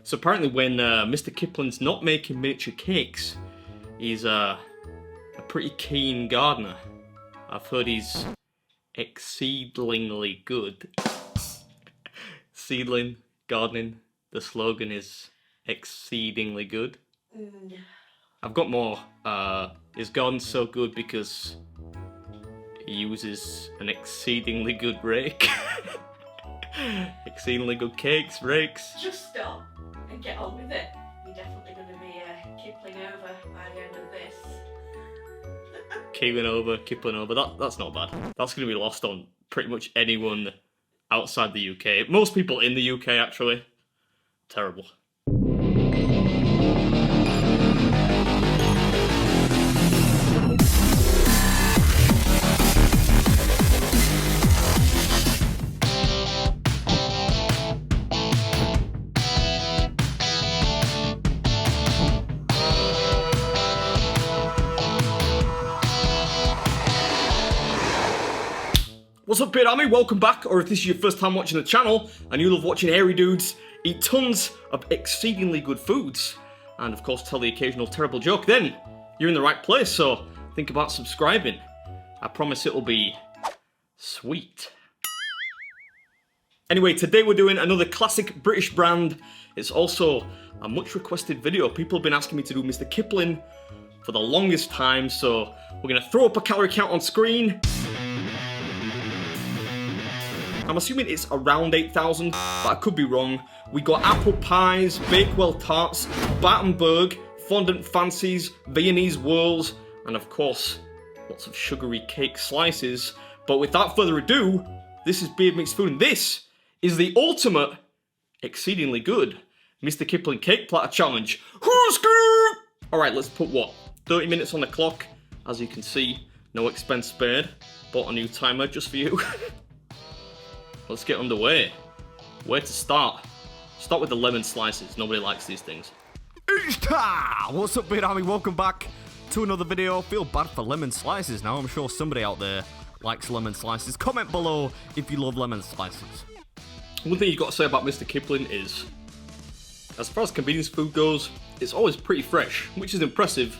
So apparently when Mr. Kipling's not making miniature cakes, he's a pretty keen gardener. I've heard he's exceedingly good. Seedling, gardening, the slogan is exceedingly good. I've got more. His garden's so good because he uses an exceedingly good rake. Exceedingly good cakes, rakes. Just stop and get on with it. You're definitely going to be Kipling over by the end of this. Kipling over. That's not bad. That's going to be lost on pretty much anyone outside the UK. Most people in the UK, actually. Terrible. What's up, Beard Army? Welcome back, or if this is your first time watching the channel and you love watching hairy dudes eat tons of exceedingly good foods and of course tell the occasional terrible joke, then you're in the right place, so think about subscribing. I promise it'll be sweet. Anyway, today we're doing another classic British brand. It's also a much requested video. People have been asking me to do Mr. Kipling for the longest time, so we're going to throw up a calorie count on screen. I'm assuming it's around 8,000, but I could be wrong. We got apple pies, Bakewell Tarts, Battenberg, Fondant Fancies, Viennese whirls, and of course, lots of sugary cake slices. But without further ado, this is BeardMeatsFood, and this is the ultimate, exceedingly good Mr. Kipling Cake Platter Challenge. Alright, let's put what? 30 minutes on the clock. As you can see, no expense spared. Bought a new timer just for you. Let's get underway. Where to start? Start with the lemon slices. Nobody likes these things. What's up, Beard Army? Welcome back to another video. Feel bad for lemon slices now. I'm sure somebody out there likes lemon slices. Comment below if you love lemon slices. One thing you've got to say about Mr. Kipling is, as far as convenience food goes, it's always pretty fresh, which is impressive,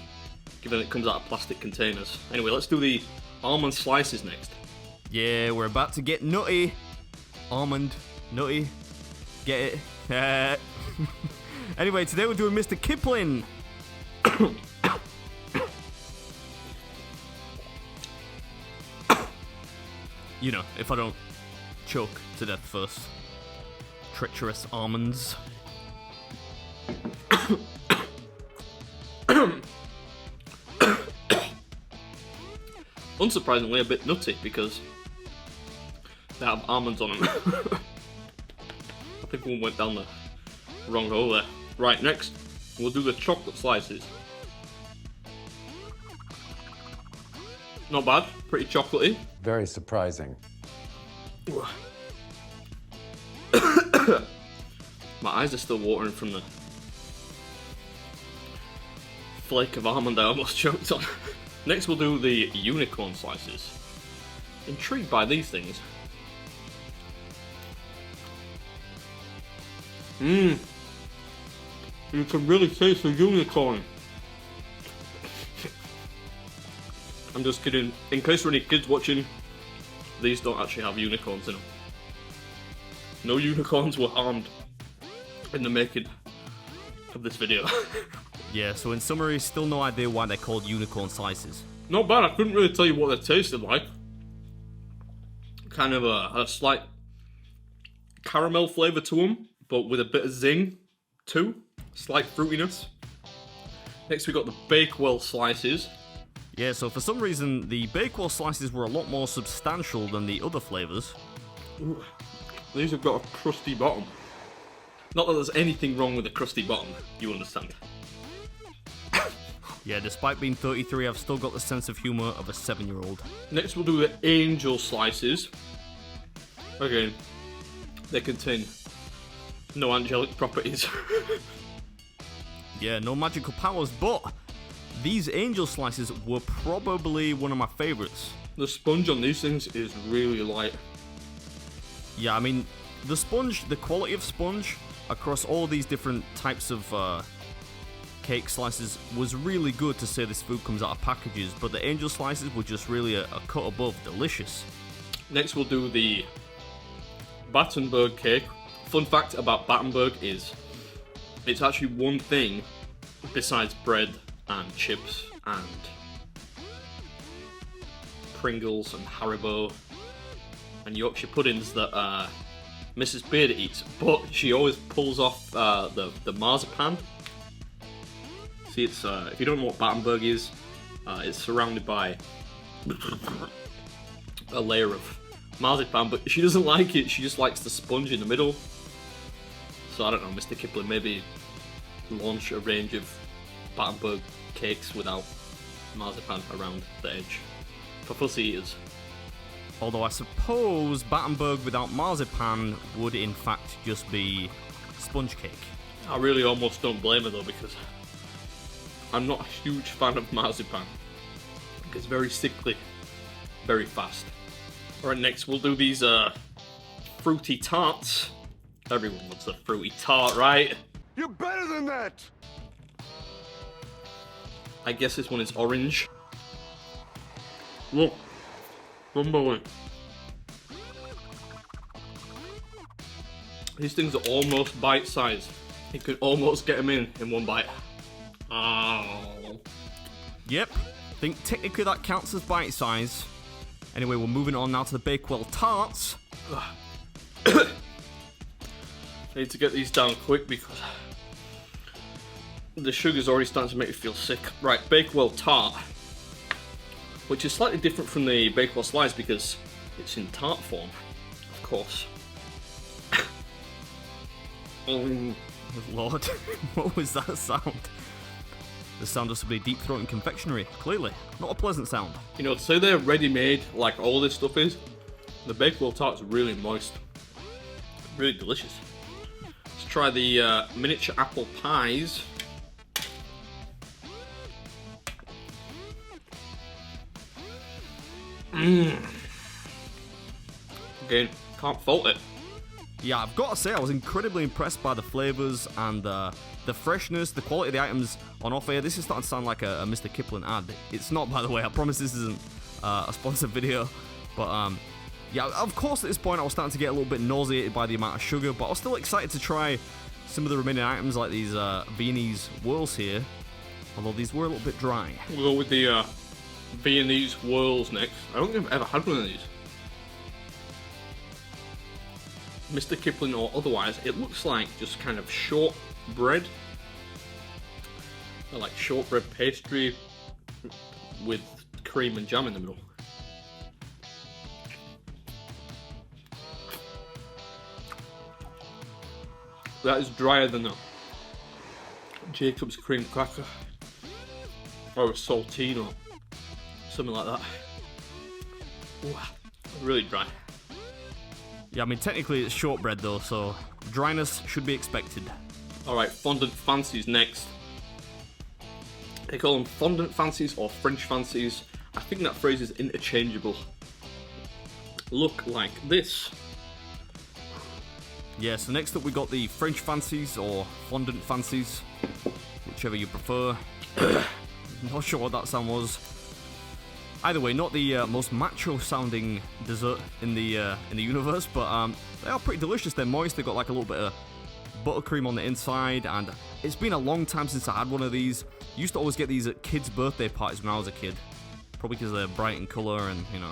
given it comes out of plastic containers. Anyway, let's do the almond slices next. Yeah, we're about to get nutty. Almond, nutty, get it? Anyway, today we're doing Mr. Kipling. You know, if I don't choke to death first. Treacherous almonds. Unsurprisingly, a bit nutty because they have almonds on them. I think one went down the wrong hole there. Right, next, we'll do the chocolate slices. Not bad, pretty chocolatey. Very surprising. My eyes are still watering from the flake of almond I almost choked on. Next, we'll do the unicorn slices. Intrigued by these things. You can really taste the unicorn. I'm just kidding. In case there are any kids watching, these don't actually have unicorns in them. No unicorns were harmed in the making of this video. Yeah, so in summary, still no idea why they're called unicorn slices. Not bad, I couldn't really tell you what they tasted like. Kind of a slight caramel flavour to them, but with a bit of zing too. Slight fruitiness. Next we got the Bakewell slices. Yeah, so for some reason, the Bakewell slices were a lot more substantial than the other flavours. Ooh, these have got a crusty bottom. Not that there's anything wrong with a crusty bottom, you understand. Yeah, despite being 33, I've still got the sense of humour of a 7-year-old. Next we'll do the angel slices. Again, they contain no angelic properties. Yeah, no magical powers, but these angel slices were probably one of my favourites. The sponge on these things is really light. Yeah, I mean, the sponge, the quality of sponge, across all these different types of cake slices was really good to say this food comes out of packages, but the angel slices were just really a cut above delicious. Next we'll do the Battenberg cake. Fun fact about Battenberg is it's actually one thing besides bread and chips and Pringles and Haribo and Yorkshire puddings that Mrs. Beard eats, but she always pulls off the marzipan. See, it's if you don't know what Battenberg is, it's surrounded by a layer of marzipan, but she doesn't like it. She just likes the sponge in the middle. So I don't know, Mr. Kipling, maybe launch a range of Battenberg cakes without marzipan around the edge for fussy eaters. Although I suppose Battenberg without marzipan would in fact just be sponge cake. I really almost don't blame her though, because I'm not a huge fan of marzipan. It's very sickly, very fast. Alright, next we'll do these fruity tarts. Everyone wants a fruity tart, right? You're better than that! I guess this one is orange. Look, unbelievable. These things are almost bite-sized. You can almost get them in one bite. Oh. Yep, I think technically that counts as bite size. Anyway, we're moving on now to the Bakewell Tarts. I need to get these down quick because the sugar's already starting to make me feel sick. Right, Bakewell Tart, which is slightly different from the Bakewell Slice because it's in tart form, of course. Lord, what was that sound? The sound of somebody deep-throating confectionery, clearly. Not a pleasant sound. You know, to say they're ready-made, like all this stuff is, the Bakewell Tart's really moist. Really delicious. Let's try the miniature apple pies. Again, can't fault it. Yeah, I've got to say, I was incredibly impressed by the flavours and the freshness, the quality of the items on offer here. This is starting to sound like a Mr. Kipling ad. It's not, by the way. I promise this isn't a sponsored video. But, yeah, of course, at this point, I was starting to get a little bit nauseated by the amount of sugar, but I was still excited to try some of the remaining items, like these Viennese whirls here. Although these were a little bit dry. We'll go with the Viennese whirls next. I don't think I've ever had one of these. Mr. Kipling or otherwise, it looks like just kind of short bread. Like shortbread pastry with cream and jam in the middle. That is drier than a Jacob's cream cracker or a saltine or something like that. Ooh, really dry. Yeah, I mean, technically it's shortbread though, so dryness should be expected. Alright, Fondant Fancies next. They call them Fondant Fancies or French Fancies. I think that phrase is interchangeable. Look like this. Yeah, so next up we got the French Fancies or Fondant Fancies, whichever you prefer. Not sure what that sound was. Either way, not the most macho-sounding dessert in the universe, but they are pretty delicious. They're moist. They've got like a little bit of buttercream on the inside, and it's been a long time since I had one of these. Used to always get these at kids' birthday parties when I was a kid, probably because they're bright in colour and, you know,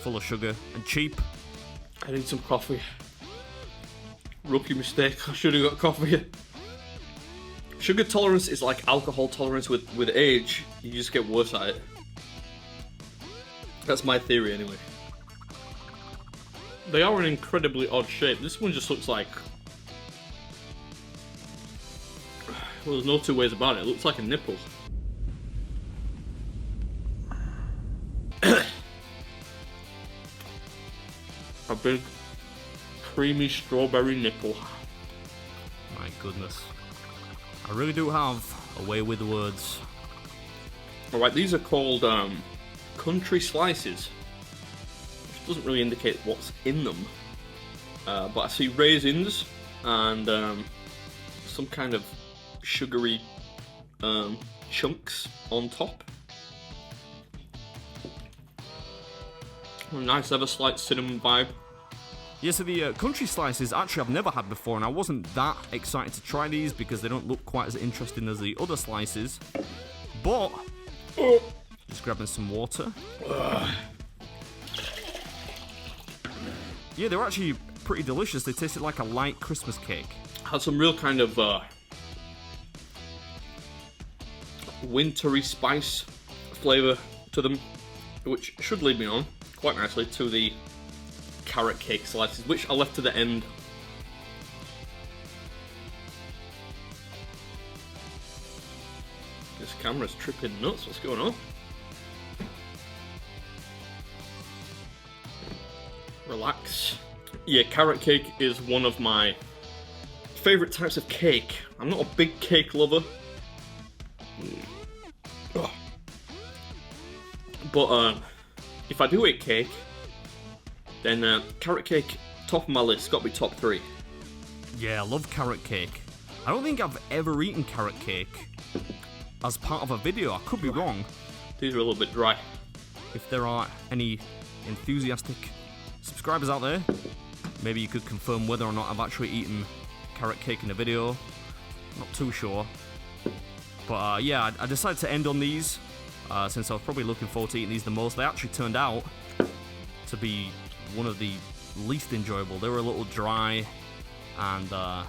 full of sugar and cheap. I need some coffee. Rookie mistake. I should have got coffee. Sugar tolerance is like alcohol tolerance with age. You just get worse at it. That's my theory anyway. They are an incredibly odd shape. This one just looks like... Well, there's no two ways about it. It looks like a nipple. A big, creamy strawberry nipple. My goodness. I really do have a way with the words. Alright, these are called country slices, which doesn't really indicate what's in them. But I see raisins and some kind of sugary chunks on top. A nice ever slight cinnamon vibe. Yeah, so the country slices actually I've never had before, and I wasn't that excited to try these because they don't look quite as interesting as the other slices. But just grabbing some water. Yeah, they were actually pretty delicious. They tasted like a light Christmas cake. Had some real kind of wintry spice flavour to them, which should lead me on quite nicely to the carrot cake slices, which I left to the end. This camera's tripping nuts, what's going on? Relax. Yeah, carrot cake is one of my favourite types of cake. I'm not a big cake lover. But if I do eat cake, then carrot cake, top of my list, got to be top 3. Yeah, I love carrot cake. I don't think I've ever eaten carrot cake as part of a video. I could be wrong. These are a little bit dry. If there are any enthusiastic subscribers out there, maybe you could confirm whether or not I've actually eaten carrot cake in a video. Not too sure. But yeah, I decided to end on these since I was probably looking forward to eating these the most. They actually turned out to be one of the least enjoyable. They were a little dry and I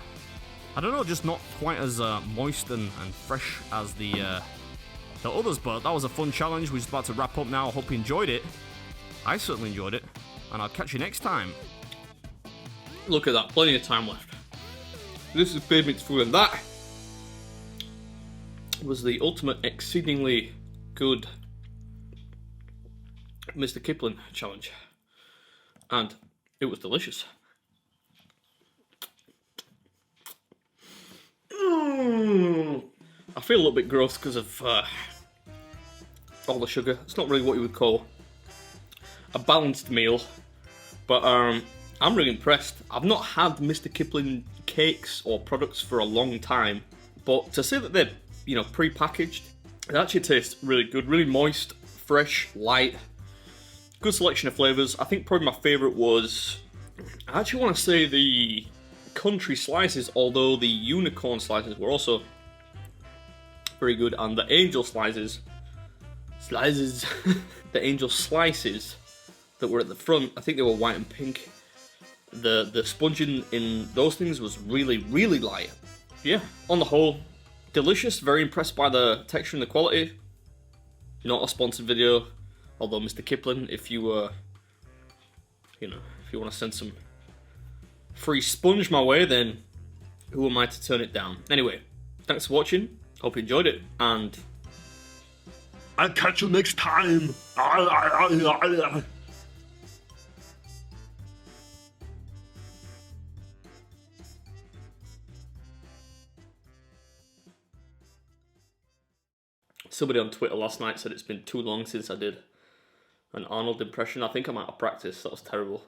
don't know, just not quite as moist and fresh as the others, but that was a fun challenge. We're just about to wrap up now. I hope you enjoyed it. I certainly enjoyed it, and I'll catch you next time. Look at that, plenty of time left. This is BeardMeatsFood, and that was the ultimate exceedingly good Mr Kipling challenge. And it was delicious. I feel a little bit gross because of all the sugar. It's not really what you would call a balanced meal, but I'm really impressed. I've not had Mr Kipling cakes or products for a long time, but to say that they're, you know, pre-packaged, it actually tastes really good, really moist, fresh, light, good selection of flavours. I think probably my favourite was, I actually want to say the country slices, although the unicorn slices were also very good, and the angel slices, the angel slices that were at the front, I think they were white and pink. The sponging in those things was really, really light. Yeah, on the whole, delicious. Very impressed by the texture and the quality. Not a sponsored video, although Mr Kipling, if you you know, if you want to send some free sponge my way, then who am I to turn it down? Anyway, thanks for watching. Hope you enjoyed it, and I'll catch you next time. somebody on Twitter last night said it's been too long since I did an Arnold impression. I think I'm out of practice. That was terrible.